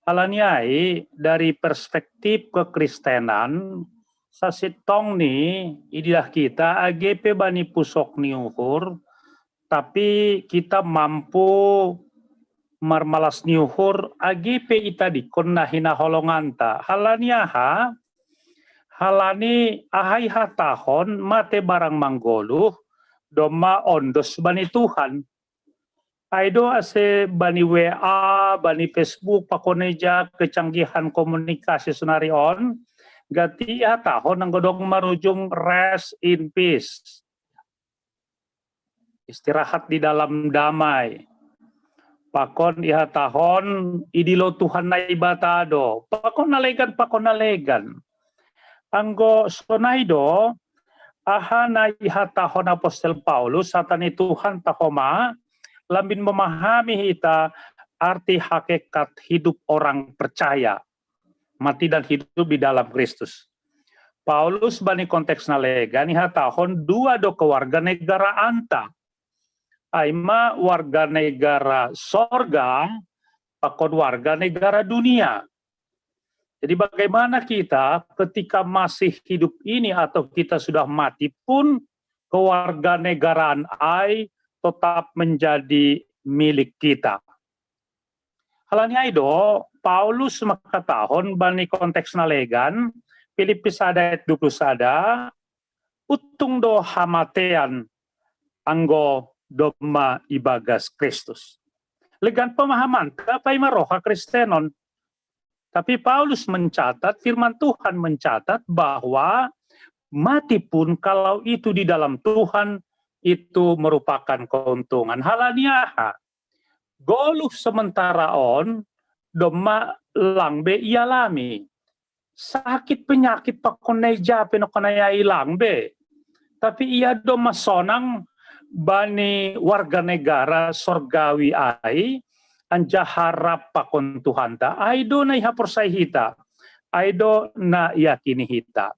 Halaniai dari perspektif kekristenan sasitong ni idilah kita AGP bani pusok ni uhur, tapi kita mampu marmalas ni uhur AGP itadi konna hina holonganta halaniaha halani ahai hatahon mate barang manggoluh doma ondos bani Tuhan. Aido ase bani WA, bani Facebook, pakoneja kecanggihan komunikasi sunarion, gati ya tahun ang godong marujung rest in peace. Istirahat di dalam damai. Pakon iha tahun idilo Tuhan na ibatado. Pakon nalegan. Anggo sonaido, aha na iha tahun Apostel Paulus, satani Tuhan tahoma, lambin memahami kita arti hakikat hidup orang percaya, mati dan hidup di dalam Kristus. Paulus bani konteks nalega nih tahun dua do kewarga negara anta. Aima warga negara sorga, pakon warga negara dunia. Jadi bagaimana kita ketika masih hidup ini atau kita sudah mati pun kewarganegaraan ai tetap menjadi milik kita. Halanya itu, Paulus makatahon bani konteks nalegan, Filipis ada 20 sada, utung do hamatean anggo doma ibagas Kristus. Legan pemahaman, kapai maroha Kristenon. Tapi Paulus mencatat, firman Tuhan mencatat bahwa mati pun kalau itu di dalam Tuhan, itu merupakan keuntungan. Halaniaha, goluh sementara on, doma langbe ialami. Sakit penyakit pakoneja penokanaya ilangbe. Tapi ia doma sonang bani warga negara sorgawi ai, anja harap pakon Tuhan ta, aido na iha persai hita, aido na yakini hita.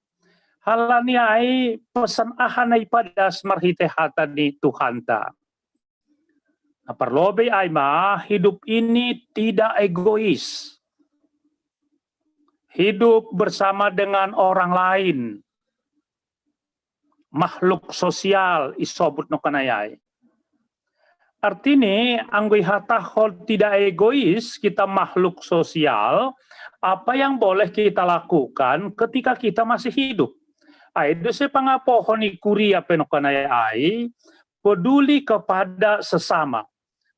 Halani ai pesan ahanay pada marhite hata di Tuhan ta. Nah, perlobe ai hidup ini tidak egois. Hidup bersama dengan orang lain. Makhluk sosial isobut no kanayai. Artinya anggoi hatahol tidak egois, kita makhluk sosial, apa yang boleh kita lakukan ketika kita masih hidup? Aido se pangapohon kuria penokanayai peduli kepada sesama.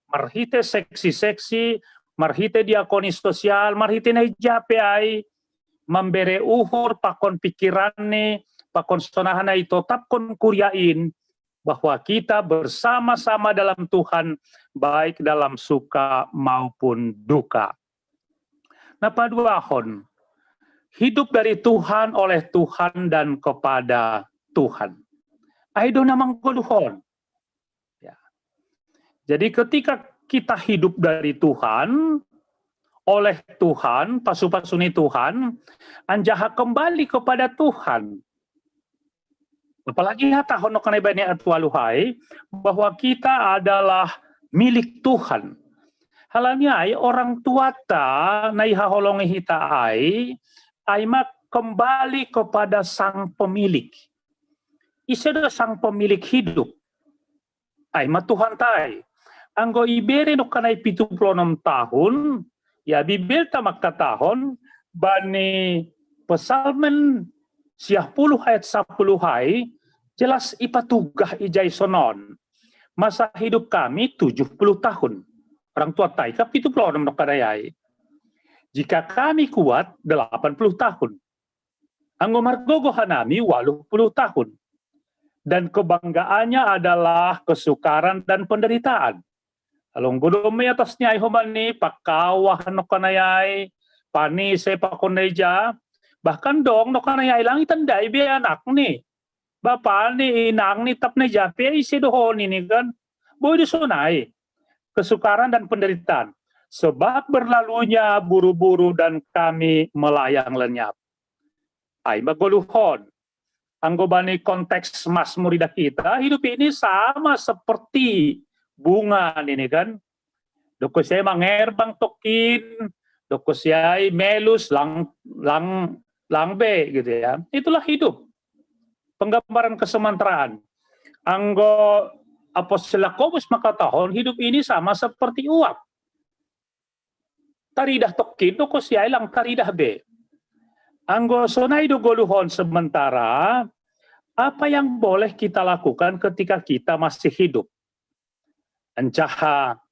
Marhite seksi-seksi, marhite diakoni sosial, marhite naijape ai, membere uhur pakon pikirane, pakon sonahana itu tetap kon kuriain bahwa kita bersama-sama dalam Tuhan, baik dalam suka maupun duka. Nah, paduahon, hidup dari Tuhan, oleh Tuhan, dan kepada Tuhan. Aido namang koduhon. Ya. Jadi ketika kita hidup dari Tuhan, oleh Tuhan, pasu-pasuni Tuhan, anjaha kembali kepada Tuhan. Apalagi hata honokanai bani atwaluhai, bahwa kita adalah milik Tuhan. Halanya orang tua ta naiha holongi hita aima kembali kepada sang pemilik. Iseda sang pemilik hidup. Aima Tuhan tai. Anggo ibere no kanai 76 tahun, ya bibel tamak tahun, bani pesalmen 10 ayat 10 hai, jelas ipatugah ijai sonon. Masa hidup kami 70 tahun. Orang tua tai kap itu pelonam no kadayai. Jika kami kuat 80 tahun. Anggo margogo hanami 80 tahun. Dan kebanggaannya adalah kesukaran dan penderitaan. Along godome atasnya ay humani pakawah no kanayay, pani se pakoneja, bahkan dong no kanayay lang itandai be anak ni. Bapa ni inang ni tap na jape isi dohon ini kan. Boy disunay. Kesukaran dan penderitaan. Sebab berlalunya buru-buru dan kami melayang lenyap. Ay maguluhon. Anggo bani konteks Mazmur kita, hidup ini sama seperti bunga ini kan. Doko saya mangerbang tokin, Dokusiai melus lang be gitu ya. Itulah hidup. Penggambaran kesementaraan. Anggo Apostol Yakobus makatahon hidup ini sama seperti uap. Taridah tokin dokusiai lang taridah be. Anggo sonaido goluhon sementara apa yang boleh kita lakukan ketika kita masih hidup? Encaha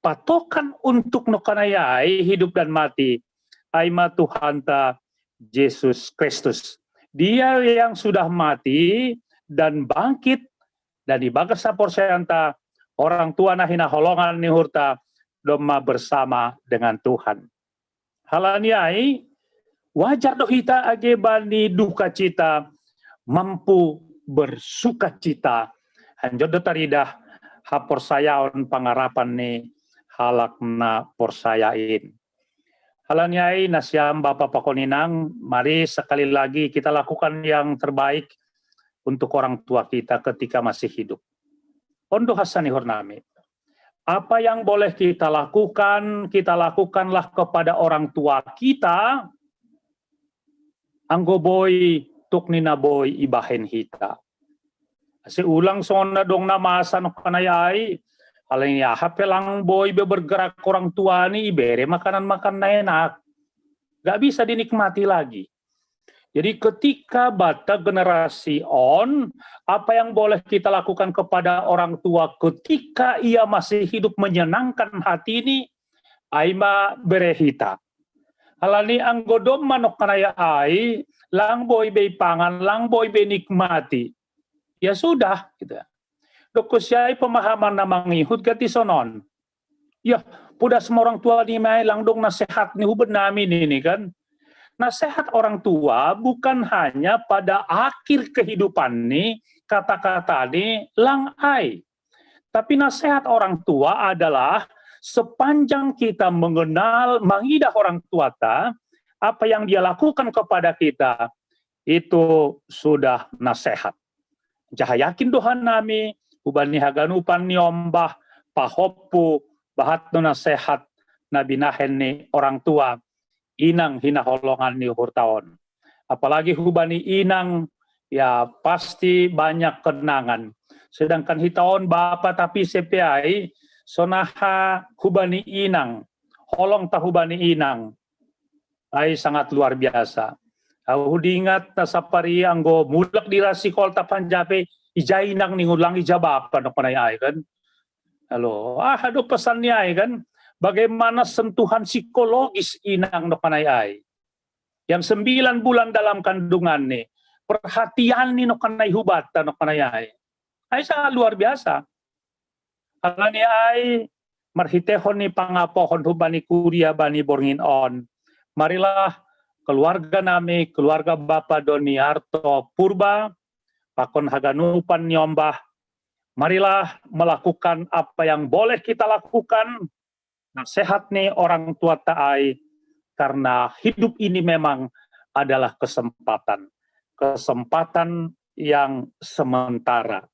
patokan untuk nokanayai hidup dan mati aima Tuhan ta Yesus Kristus. Dia yang sudah mati dan bangkit dan ibagas saporsayanta orang tua nahina holongan ni hurta doma bersama dengan Tuhan. Halaniai wajar doh hita age bani duka cita mampu bersuka cita. Hanjod taridah haporsayaon pangarapan ni halakna porsayain. Halanyai nasyam Bapak Pakoninang, mari sekali lagi kita lakukan yang terbaik untuk orang tua kita ketika masih hidup. Ondo hasani hornami. Apa yang boleh kita lakukanlah kepada orang tua kita. Anggo boy tuknina boy ibahen hita. Asi ulang sona dong na masa no kanayai. Alin ya hapelang boy bergerak orang tua ni ibere makanan na enak. Gak bisa dinikmati lagi. Jadi ketika bata generasi on, apa yang boleh kita lakukan kepada orang tua ketika ia masih hidup menyenangkan hati ini, aima berehita. Halani anggodom manok kanaya ai, lang boy be pangan, lang boy be nikmati. Ya sudah, gitu. Dokusyai pemahaman na mangihut gati sonon. Ya, puda semua orang tua ni may langdong nasehat ni hubad namin ini kan. Nasihat orang tua bukan hanya pada akhir kehidupan ni kata-kata ni lang ai. Tapi nasihat orang tua adalah sepanjang kita mengenal, mengidah orang tua ta, apa yang dia lakukan kepada kita, itu sudah nasihat. Jahayakin dohan nami, uban ni haganupan ni ombah, pahoppu, bahat no nasihat, nabinahen ni orang tua, inang hinaholongan ni hurtaon. Apalagi hubani inang, ya pasti banyak kenangan. Sedangkan hitaon bapa tapi CPI, sonaha hubani inang, holong ta hubani inang, ay sangat luar biasa. Hudingat na sapari anggo mulak dira sikol ta panjape, ijay nang ningulang ijabapa no panay kan. Halo, hado pesan niya kan. Bagaimana sentuhan psikologis inang no panay yang 9 bulan dalam kandungan ni, perhatian ni no kanay hubata no panay ay sangat luar biasa. Alani ay marhitehon ni pangapohon hubani kuria bani borngin on. Marilah keluarga nami, keluarga Bapak Doni Harto Purba, Pakon Haganupan Nyombah, marilah melakukan apa yang boleh kita lakukan, nasihat nih orang tua taai, karena hidup ini memang adalah kesempatan yang sementara.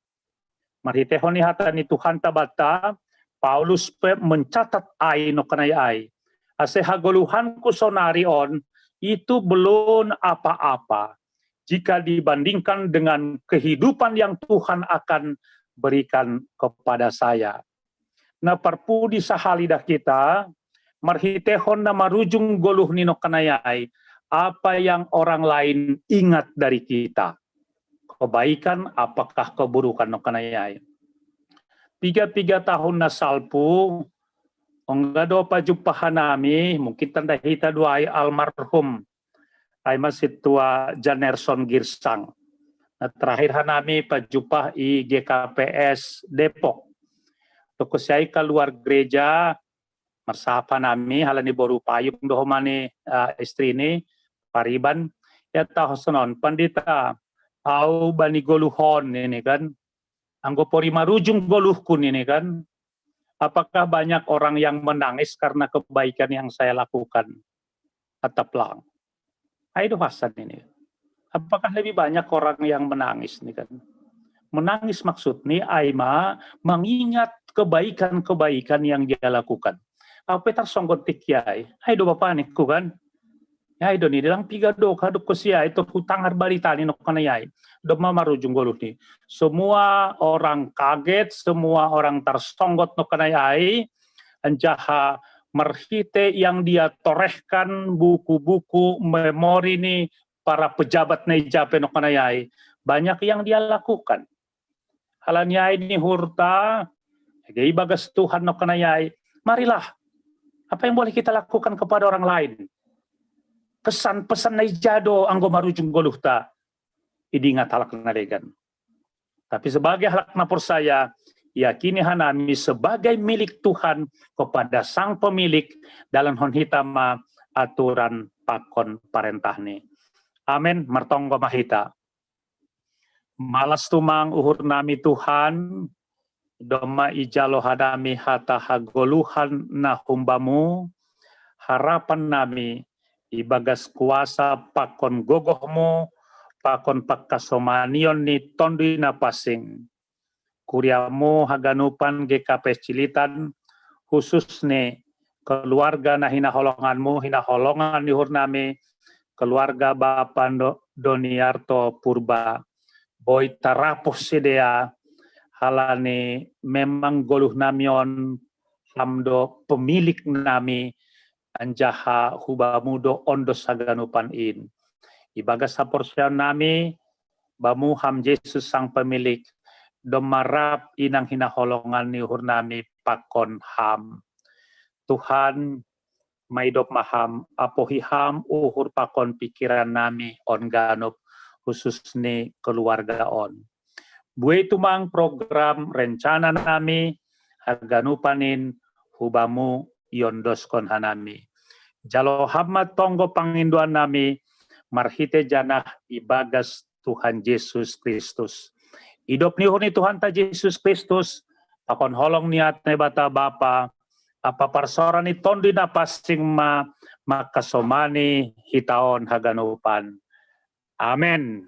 Marhitehoni hatani Tuhan tabata, Paulus mencatat ai no kanay ai, ase hagoluhan kusonarion, itu belum apa-apa jika dibandingkan dengan kehidupan yang Tuhan akan berikan kepada saya. Na parpudi sahalidah kita, marhitehon na marujung goluh nino kanayay, apa yang orang lain ingat dari kita. Kebaikan apakah keburukan no kanayay. 3 tahun na salpu, onggado pa jumpahan nami, mungkin tanda hita dua ay almarhum, ay masih tua Janerson Girsang. Nah, terakhir nami pa jumpa i GKPS Depok. Toko saya keluar gereja, marsapa nami, halani boru payung dohomani istri ini, pariban, ya tahu sonon, pandita, au bani goluhon ini kan, anggopori marujung goluhkun ini kan, apakah banyak orang yang menangis karena kebaikan yang saya lakukan? Ataplang. Itu Hasan ini. Apakah lebih banyak orang yang menangis nih kan? Menangis maksudnya Aima mengingat kebaikan-kebaikan yang dia lakukan. Apa tar songgot tikyai. Ay do bapanik ko kan. Ya do ni dalang piga do kaduk ko siya itu hutang harbalita ni no kanayai. Do mamarujung goluh ni. Semua orang kaget, semua orang tersonggot no kanayai. Anjaha merhite yang dia torehkan buku-buku memori ni para pejabat na ijape no kanayai. Banyak yang dia lakukan. Halanya ini hurta, ibagas Tuhan no kanayai. Marilah, apa yang boleh kita lakukan kepada orang lain? Pesan-pesan na ijado anggo marujung goluhta, idingat halak nalegan. Tapi sebagai halak napur saya, yakini hanami sebagai milik Tuhan kepada sang pemilik dalam hon hitama aturan pakon parentah ni. Amin, martonggo mahita. Malas tumang uhur nami Tuhan, doma ijalo hadami hata hagoluhan na humbamu, harapan nami ibagas kuasa pakon gogohmu, pakon pakasomanion ni tondi na pasing. Kuriamu haganupan GKP Cilitan, khusus ni keluarga na hinaholonganmu, hinaholongan ni hurnami, keluarga Bapak Doniarto Purba, boy tarapos sidea, halani memang goluh namion, hamdo pemilik nami, anjaha hubamudo ondos haganupan in. Ibagas saporsyan nami, bamu ham Yesus sang pemilik, domarap inang hinaholongan ni hurnami pakon ham. Tuhan, maidop maham, apohiham uhur pakon pikiran nami on ganup, khusus ni keluarga on. Buai tumang program rencana nami, haganupanin hubamu yondoskon hanami. Jalo hammat tonggo panginduan nami, marhite janah ibagas Tuhan Yesus Kristus. Idop ni Tuhan ta Yesus Kristus, pakon holong niat ne bata Bapa, apa parsora ni tondi na pasing makasomani hitaon haganupan. Amen.